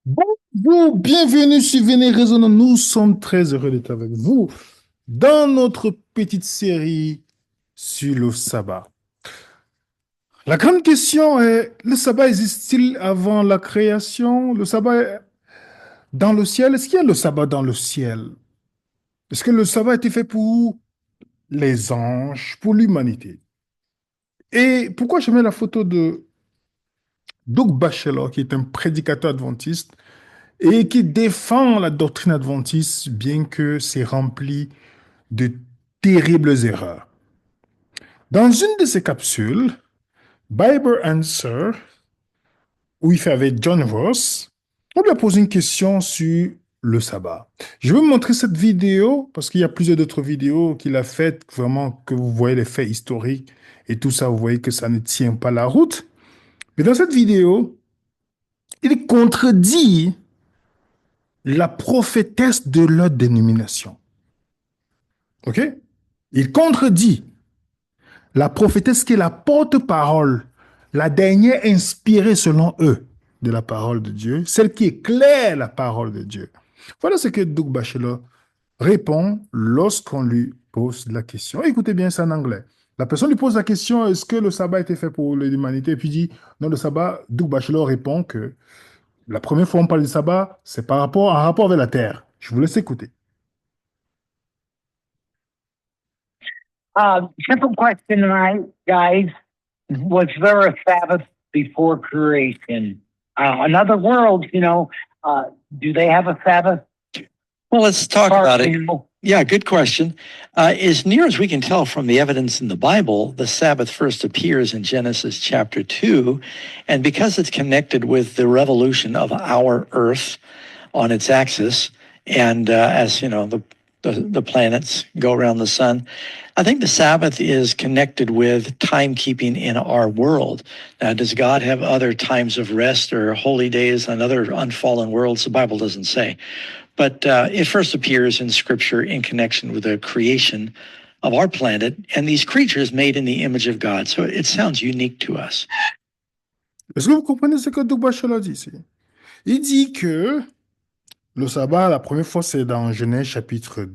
Bonjour, bienvenue sur Venez Raisonnons. Nous sommes très heureux d'être avec vous dans notre petite série sur le sabbat. La grande question est, le sabbat existe-t-il avant la création? Le sabbat est dans le ciel? Est-ce qu'il y a le sabbat dans le ciel? Est-ce que le sabbat a été fait pour les anges, pour l'humanité? Et pourquoi je mets la photo de Doug Batchelor, qui est un prédicateur adventiste et qui défend la doctrine adventiste, bien que c'est rempli de terribles erreurs. Dans une de ces capsules, Bible Answer, où il fait avec John Ross, on lui a posé une question sur le sabbat. Je vais vous montrer cette vidéo parce qu'il y a plusieurs d'autres vidéos qu'il a faites, vraiment que vous voyez les faits historiques et tout ça, vous voyez que ça ne tient pas la route. Mais dans cette vidéo, il contredit la prophétesse de leur dénomination. OK? Il contredit la prophétesse qui est la porte-parole, la dernière inspirée selon eux de la parole de Dieu, celle qui éclaire la parole de Dieu. Voilà ce que Doug Bachelor répond lorsqu'on lui pose la question. Écoutez bien ça en anglais. La personne lui pose la question, est-ce que le sabbat a été fait pour l'humanité? Et puis dit, non, le sabbat, Doug Bachelor répond que la première fois on parle du sabbat, c'est par rapport, en rapport avec la terre. Je vous laisse écouter. Simple question tonight, guys. Was there a Sabbath before creation? In other worlds, do they have a Sabbath? Well, let's talk about it. Animal? Yeah, good question. As near as we can tell from the evidence in the Bible, the Sabbath first appears in Genesis chapter 2. And because it's connected with the revolution of our Earth on its axis, and as you know, the planets go around the sun, I think the Sabbath is connected with timekeeping in our world. Now, does God have other times of rest or holy days on other unfallen worlds? The Bible doesn't say. But it first appears in Scripture in connection with the creation of our planet and these creatures made in the image of God. So it sounds unique to us. Est-ce que vous comprenez ce que Doug Bachelor dit ici? Il dit que le sabbat, la première fois, c'est dans Genèse,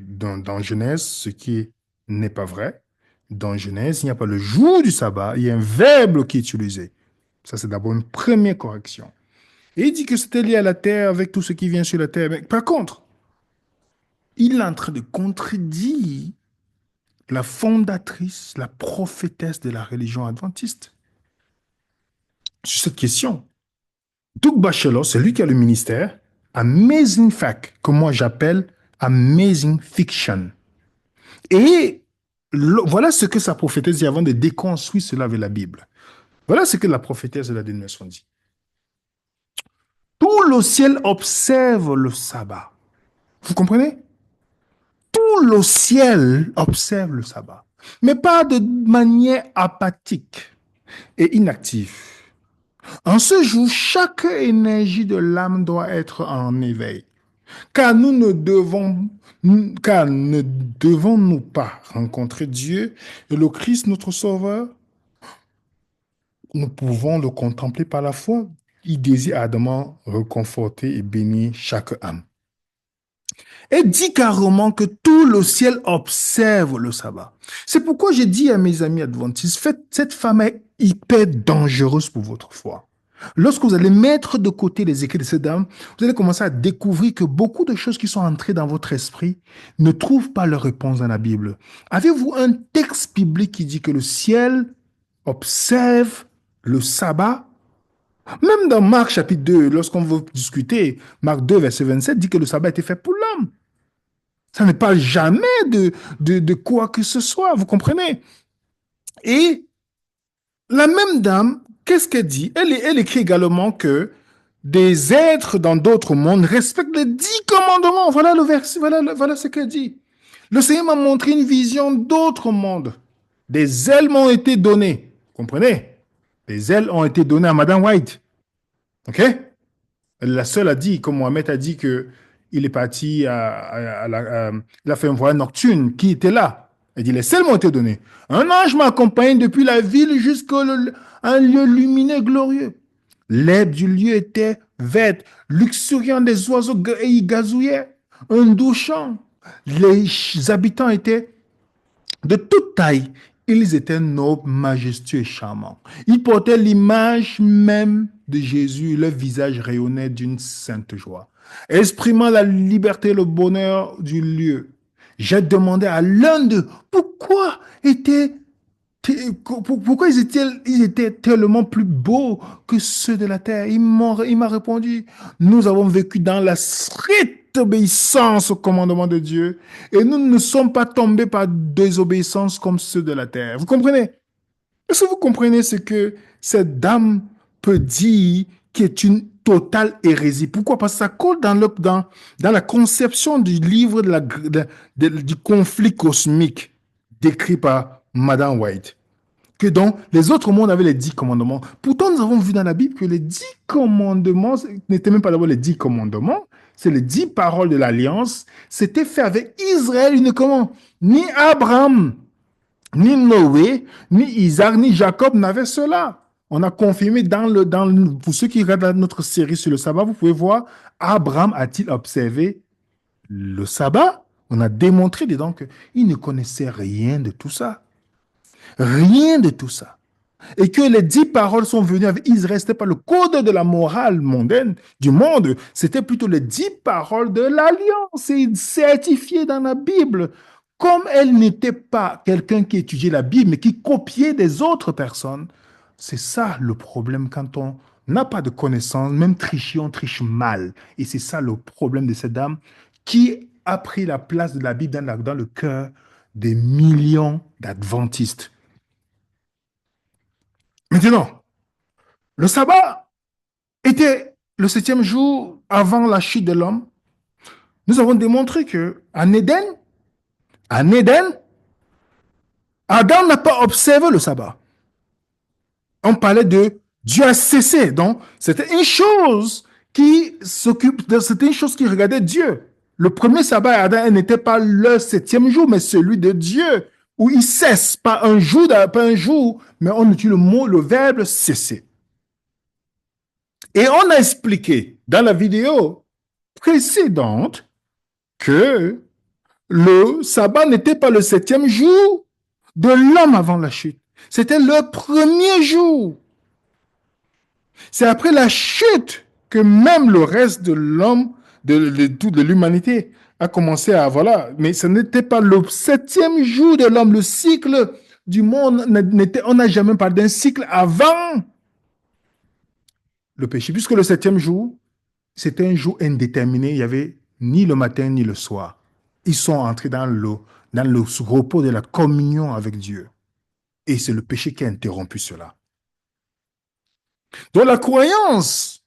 dans Genèse, ce qui n'est pas vrai. Dans Genèse, il n'y a pas le jour du sabbat, il y a un verbe qui est utilisé. Ça, c'est d'abord une première correction. Et il dit que c'était lié à la terre avec tout ce qui vient sur la terre. Mais par contre, il est en train de contredire la fondatrice, la prophétesse de la religion adventiste. Sur cette question, Doug Bachelor, c'est lui qui a le ministère, Amazing Fact, que moi j'appelle Amazing Fiction. Et voilà ce que sa prophétesse dit avant de déconstruire cela avec la Bible. Voilà ce que la prophétesse de la dénomination dit. Tout le ciel observe le sabbat. Vous comprenez? Tout le ciel observe le sabbat, mais pas de manière apathique et inactive. En ce jour, chaque énergie de l'âme doit être en éveil. Car car ne devons-nous pas rencontrer Dieu et le Christ, notre Sauveur? Nous pouvons le contempler par la foi. Il désire ardemment reconforter et bénir chaque âme. Et dit carrément que tout le ciel observe le sabbat. C'est pourquoi j'ai dit à mes amis adventistes, cette femme est hyper dangereuse pour votre foi. Lorsque vous allez mettre de côté les écrits de cette dame, vous allez commencer à découvrir que beaucoup de choses qui sont entrées dans votre esprit ne trouvent pas leur réponse dans la Bible. Avez-vous un texte biblique qui dit que le ciel observe le sabbat? Même dans Marc chapitre 2, lorsqu'on veut discuter, Marc 2, verset 27 dit que le sabbat a été fait pour l'homme. Ça ne parle jamais de quoi que ce soit, vous comprenez? Et la même dame, qu'est-ce qu'elle dit? Elle écrit également que des êtres dans d'autres mondes respectent les 10 commandements. Voilà le verset, voilà ce qu'elle dit. Le Seigneur m'a montré une vision d'autres mondes. Des ailes m'ont été données. Vous comprenez? Des ailes ont été données à Madame White. OK? La seule a dit, comme Mohamed a dit que il est parti il a fait un voyage nocturne. Qui était là? Il dit, les selles m'ont été données. Un ange m'accompagne depuis la ville jusqu'à un lieu lumineux glorieux. L'herbe du lieu était verte, luxuriant des oiseaux et y gazouillaient. Un doux chant. Les habitants étaient de toute taille. Ils étaient nobles, majestueux et charmants. Ils portaient l'image même de Jésus. Leur visage rayonnait d'une sainte joie, exprimant la liberté et le bonheur du lieu. J'ai demandé à l'un d'eux pourquoi ils étaient tellement plus beaux que ceux de la terre. Il m'a répondu, nous avons vécu dans la stricte obéissance au commandement de Dieu et nous ne sommes pas tombés par désobéissance comme ceux de la terre. Vous comprenez? Est-ce que vous comprenez ce que cette dame peut dire qui est une totale hérésie? Pourquoi? Parce que ça colle dans la conception du livre du conflit cosmique décrit par Madame White. Que donc, les autres mondes avaient les 10 commandements. Pourtant, nous avons vu dans la Bible que les 10 commandements n'étaient même pas d'abord les 10 commandements, c'est les 10 paroles de l'Alliance. C'était fait avec Israël uniquement. Ni Abraham, ni Noé, ni Isaac, ni Jacob n'avaient cela. On a confirmé pour ceux qui regardent notre série sur le sabbat, vous pouvez voir, Abraham a-t-il observé le sabbat? On a démontré dedans qu'il ne connaissait rien de tout ça. Rien de tout ça. Et que les 10 paroles sont venues avec Israël, ce n'était pas le code de la morale mondaine du monde, c'était plutôt les 10 paroles de l'Alliance, c'est certifié dans la Bible. Comme elle n'était pas quelqu'un qui étudiait la Bible, mais qui copiait des autres personnes, c'est ça le problème quand on n'a pas de connaissances, même tricher, on triche mal. Et c'est ça le problème de cette dame qui a pris la place de la Bible dans le cœur des millions d'adventistes. Maintenant, le sabbat était le 7e jour avant la chute de l'homme. Nous avons démontré qu'en Éden, Adam n'a pas observé le sabbat. On parlait de Dieu a cessé. Donc, c'était une chose c'était une chose qui regardait Dieu. Le premier sabbat à Adam n'était pas le 7e jour, mais celui de Dieu, où il cesse, pas un jour, mais on utilise le verbe cesser. Et on a expliqué dans la vidéo précédente que le sabbat n'était pas le 7e jour de l'homme avant la chute. C'était le premier jour. C'est après la chute que même le reste de l'homme, de l'humanité, a commencé à, voilà. Mais ce n'était pas le 7e jour de l'homme. Le cycle du monde, on n'a jamais parlé d'un cycle avant le péché. Puisque le 7e jour, c'était un jour indéterminé. Il n'y avait ni le matin ni le soir. Ils sont entrés dans le repos de la communion avec Dieu. Et c'est le péché qui a interrompu cela. Donc la croyance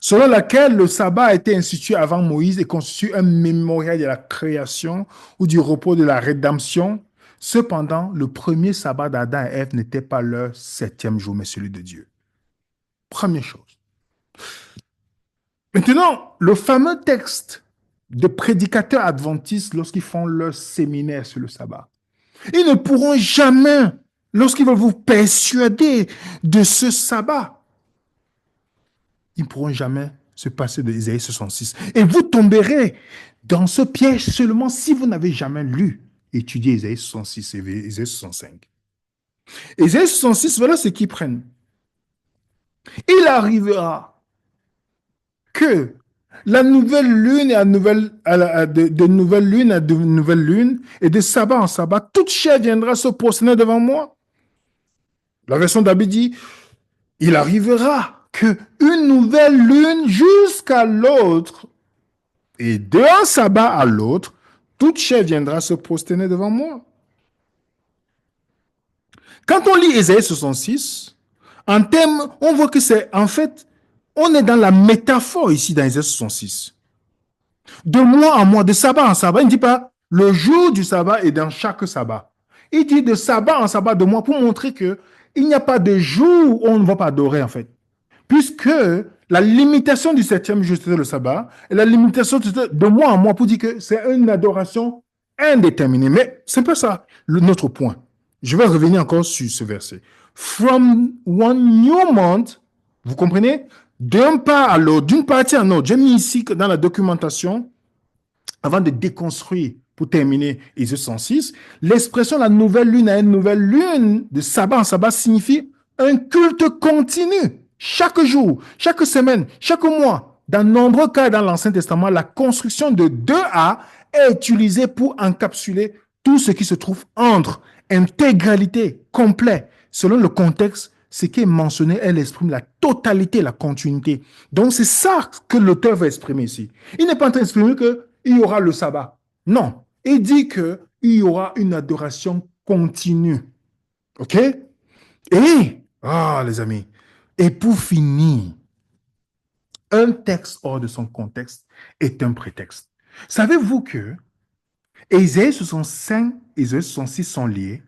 selon laquelle le sabbat a été institué avant Moïse et constitue un mémorial de la création ou du repos de la rédemption. Cependant, le premier sabbat d'Adam et Ève n'était pas leur 7e jour, mais celui de Dieu. Première chose. Maintenant, le fameux texte des prédicateurs adventistes lorsqu'ils font leur séminaire sur le sabbat, ils ne pourront jamais, lorsqu'ils veulent vous persuader de ce sabbat, ils ne pourront jamais se passer de Isaïe 66. Et vous tomberez dans ce piège seulement si vous n'avez jamais lu, étudié Isaïe 66 et Isaïe 65. Isaïe 66, voilà ce qu'ils prennent. Il arrivera que la nouvelle lune de nouvelle lune à de nouvelle lune et de sabbat en sabbat, toute chair viendra se prosterner devant moi. La version d'Abbé dit, il arrivera qu'une nouvelle lune jusqu'à l'autre et d'un sabbat à l'autre, toute chair viendra se prosterner devant moi. Quand on lit Ésaïe 66, en termes, on voit que c'est, en fait, on est dans la métaphore ici dans Ésaïe 66. De mois en mois, de sabbat en sabbat, il ne dit pas le jour du sabbat est dans chaque sabbat. Il dit de sabbat en sabbat, de mois, pour montrer qu'il n'y a pas de jour où on ne va pas adorer, en fait. Puisque la limitation du 7e jour, c'était le sabbat, et la limitation de mois en mois pour dire que c'est une adoration indéterminée. Mais c'est pas ça notre point. Je vais revenir encore sur ce verset. From one new month, vous comprenez? D'un part à l'autre, d'une partie à l'autre, j'ai mis ici que dans la documentation, avant de déconstruire, pour terminer Ésaïe 106, l'expression la nouvelle lune à une nouvelle lune de sabbat en sabbat signifie un culte continu, chaque jour, chaque semaine, chaque mois. Dans de nombreux cas dans l'Ancien Testament, la construction de 2A est utilisée pour encapsuler tout ce qui se trouve entre intégralité, complet. Selon le contexte, ce qui est mentionné, elle exprime la totalité, la continuité. Donc, c'est ça que l'auteur veut exprimer ici. Il n'est pas en train d'exprimer qu'il y aura le sabbat. Non. Il dit qu'il y aura une adoration continue. OK? Les amis, et pour finir, un texte hors de son contexte est un prétexte. Savez-vous que Ésaïe 65 et Ésaïe 66 sont liés?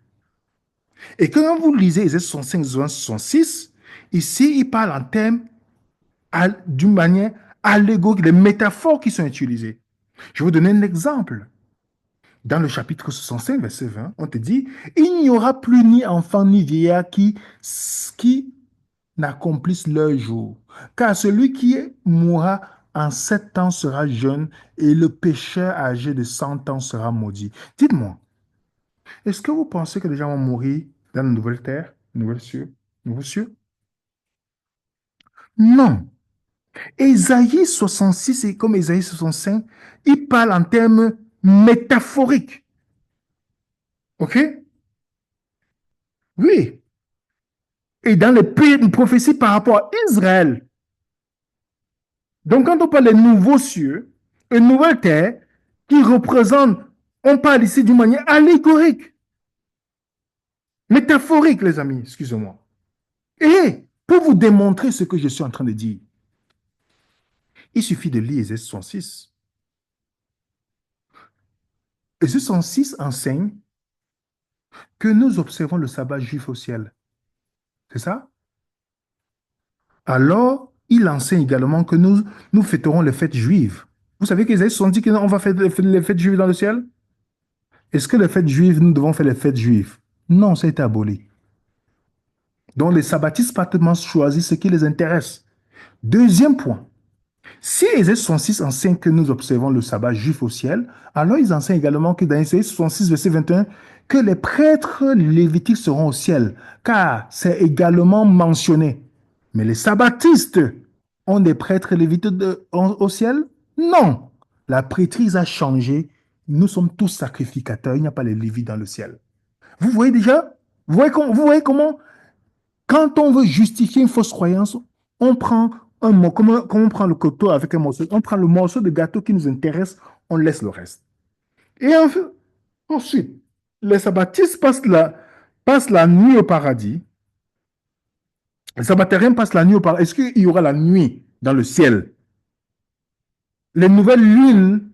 Et que quand vous lisez Ésaïe 65 et 66, ici, il parle en termes d'une manière allégorique, les métaphores qui sont utilisées. Je vais vous donner un exemple. Dans le chapitre 65, verset 20, on te dit, il n'y aura plus ni enfant ni vieillard qui n'accomplissent leur jour. Car celui qui mourra en 7 ans sera jeune et le pécheur âgé de 100 ans sera maudit. Dites-moi, est-ce que vous pensez que les gens vont mourir dans la nouvelle terre, nouvelle cieux, nouveau cieux? Non. Ésaïe 66 et comme Ésaïe 65, il parle en termes métaphoriques. OK? Oui. Et dans les prophéties par rapport à Israël. Donc, quand on parle des nouveaux cieux, une nouvelle terre qui représente, on parle ici d'une manière allégorique, métaphorique, les amis, excusez-moi. Et pour vous démontrer ce que je suis en train de dire, il suffit de lire Ésaïe 66. Ésaïe 66 enseigne que nous observons le sabbat juif au ciel. C'est ça? Alors, il enseigne également que nous fêterons les fêtes juives. Vous savez qu'Ésaïe 70 dit qu'on va faire les fêtes juives dans le ciel? Est-ce que les fêtes juives, nous devons faire les fêtes juives? Non, ça a été aboli. Donc, les sabbatistes pratiquement choisissent ce qui les intéresse. Deuxième point, si Ésaïe 66 enseigne que nous observons le sabbat juif au ciel, alors ils enseignent également que dans Ésaïe 66, verset 21, que les prêtres lévitiques seront au ciel, car c'est également mentionné. Mais les sabbatistes ont des prêtres lévitiques au ciel? Non. La prêtrise a changé. Nous sommes tous sacrificateurs. Il n'y a pas les lévites dans le ciel. Vous voyez déjà? Vous voyez comment quand on veut justifier une fausse croyance, on prend un mot, comme on prend le couteau avec un morceau, on prend le morceau de gâteau qui nous intéresse, on laisse le reste. Et ensuite, les sabbatistes passent la nuit au paradis. Les sabbatariens passent la nuit au paradis. Est-ce qu'il y aura la nuit dans le ciel? Les nouvelles lunes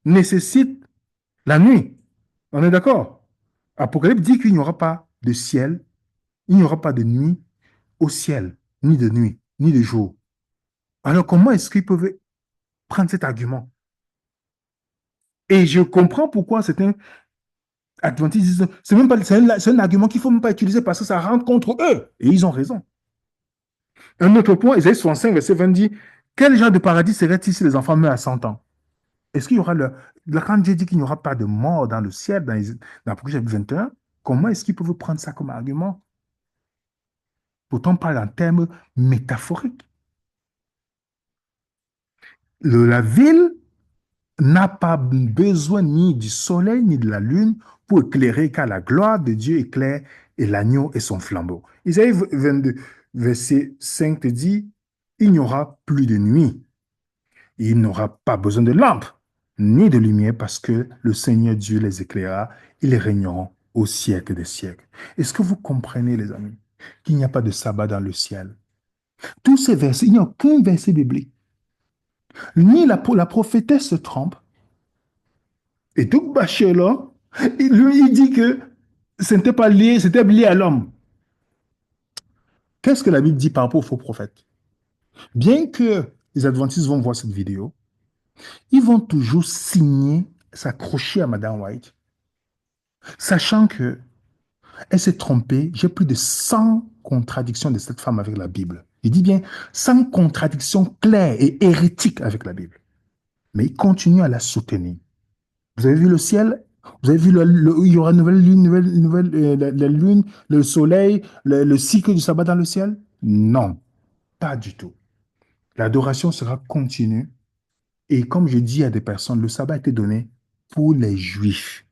nécessitent la nuit. On est d'accord? Apocalypse dit qu'il n'y aura pas de ciel, il n'y aura pas de nuit au ciel, ni de nuit, ni de jour. Alors, comment est-ce qu'ils peuvent prendre cet argument? Et je comprends pourquoi certains adventistes disent, c'est un argument qu'il ne faut même pas utiliser parce que ça rentre contre eux. Et ils ont raison. Un autre point, Ésaïe 65, verset 20 dit, quel genre de paradis serait-il si les enfants meurent à 100 ans? Est-ce qu'il y aura quand Dieu dit qu'il n'y aura pas de mort dans le ciel, dans Apocalypse 21, comment est-ce qu'ils peuvent prendre ça comme argument? Pourtant, on parle en termes métaphoriques. La ville n'a pas besoin ni du soleil ni de la lune pour éclairer, car la gloire de Dieu éclaire et l'agneau est son flambeau. Isaïe 22, verset 5 te dit, il n'y aura plus de nuit. Il n'aura pas besoin de lampe ni de lumière parce que le Seigneur Dieu les éclairera. Ils régneront au siècle des siècles. Est-ce que vous comprenez, les amis, qu'il n'y a pas de sabbat dans le ciel? Tous ces versets, il n'y a aucun verset biblique. Ni la prophétesse se trompe. Et donc, Bachelor, lui, il dit que ce n'était pas lié, c'était lié à l'homme. Qu'est-ce que la Bible dit par rapport aux faux prophètes? Bien que les adventistes vont voir cette vidéo, ils vont toujours signer, s'accrocher à Madame White, sachant que elle s'est trompée. J'ai plus de 100 contradictions de cette femme avec la Bible. il dit bien sans contradiction claire et hérétique avec la Bible. Mais il continue à la soutenir. Vous avez vu le ciel? Vous avez vu, il y aura une nouvelle lune, la lune, le soleil, le cycle du sabbat dans le ciel? Non, pas du tout. L'adoration sera continue. Et comme je dis à des personnes, le sabbat a été donné pour les Juifs.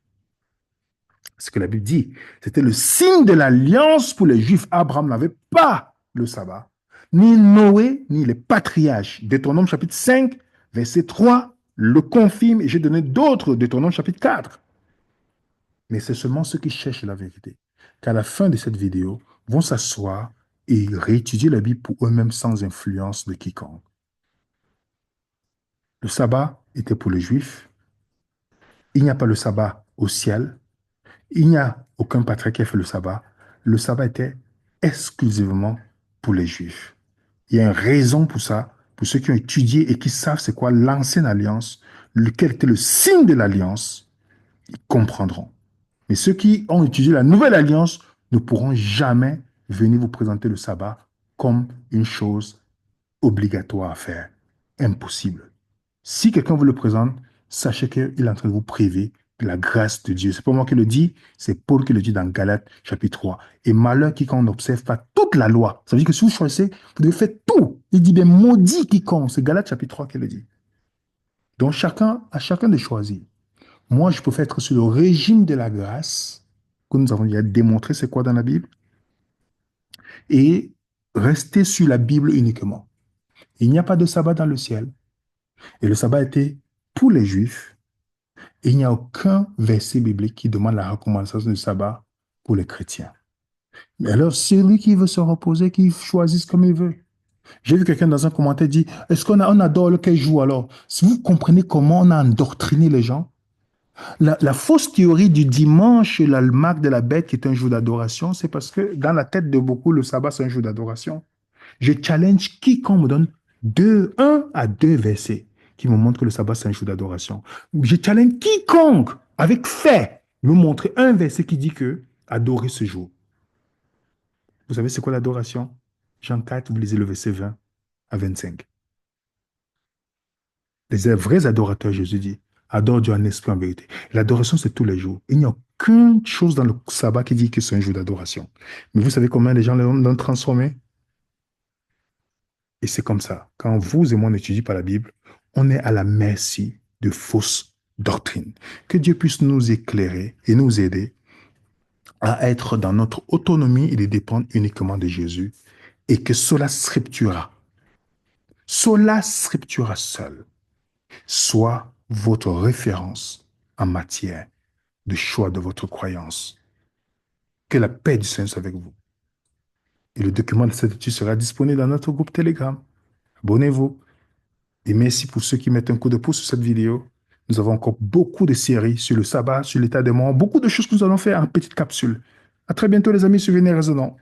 Ce que la Bible dit, c'était le signe de l'alliance pour les Juifs. Abraham n'avait pas le sabbat, ni Noé, ni les patriarches. Deutéronome chapitre 5, verset 3, le confirme, et j'ai donné d'autres, Deutéronome chapitre 4. Mais c'est seulement ceux qui cherchent la vérité, qu'à la fin de cette vidéo, vont s'asseoir et réétudier la Bible pour eux-mêmes sans influence de quiconque. Le sabbat était pour les Juifs. Il n'y a pas le sabbat au ciel. Il n'y a aucun patriarche qui a fait le sabbat. Le sabbat était exclusivement pour les Juifs. Il y a une raison pour ça, pour ceux qui ont étudié et qui savent c'est quoi l'ancienne alliance, lequel était le signe de l'alliance, ils comprendront. Mais ceux qui ont étudié la nouvelle alliance ne pourront jamais venir vous présenter le sabbat comme une chose obligatoire à faire. Impossible. Si quelqu'un vous le présente, sachez qu'il est en train de vous priver de la grâce de Dieu. C'est pas moi qui le dis, c'est Paul qui le dit dans Galates chapitre 3. Et malheur quiconque n'observe pas toute la loi. Ça veut dire que si vous choisissez, vous devez faire tout. Il dit bien maudit quiconque. C'est Galates chapitre 3 qui le dit. Donc à chacun de choisir. Moi, je préfère être sur le régime de la grâce que nous avons déjà démontré c'est quoi dans la Bible et rester sur la Bible uniquement. Il n'y a pas de sabbat dans le ciel. Et le sabbat était pour les Juifs. Et il n'y a aucun verset biblique qui demande la recommandation du sabbat pour les chrétiens. Mais alors, celui qui veut se reposer, qu'il choisisse comme il veut. J'ai vu quelqu'un dans un commentaire dire, est-ce qu'on adore le quel jour alors? Si vous comprenez comment on a endoctriné les gens, la fausse théorie du dimanche, la marque de la bête qui est un jour d'adoration, c'est parce que dans la tête de beaucoup, le sabbat, c'est un jour d'adoration. Je challenge quiconque me donne un à deux versets qui me montrent que le sabbat, c'est un jour d'adoration. Je challenge quiconque, avec fait, me montrer un verset qui dit que adorer ce jour. Vous savez, c'est quoi l'adoration? Jean 4, vous lisez le verset 20 à 25. Les vrais adorateurs, Jésus dit, adore Dieu en esprit, en vérité. L'adoration, c'est tous les jours. Il n'y a aucune chose dans le sabbat qui dit que c'est un jour d'adoration. Mais vous savez combien les gens l'ont transformé? Et c'est comme ça. Quand vous et moi on n'étudie pas la Bible, on est à la merci de fausses doctrines. Que Dieu puisse nous éclairer et nous aider à être dans notre autonomie et de dépendre uniquement de Jésus. Et que sola scriptura seul, soit votre référence en matière de choix de votre croyance. Que la paix du Seigneur soit avec vous. Et le document de cette étude sera disponible dans notre groupe Telegram. Abonnez-vous. Et merci pour ceux qui mettent un coup de pouce sur cette vidéo. Nous avons encore beaucoup de séries sur le sabbat, sur l'état des morts, beaucoup de choses que nous allons faire en petites capsules. À très bientôt les amis sur Venez Raisonnons.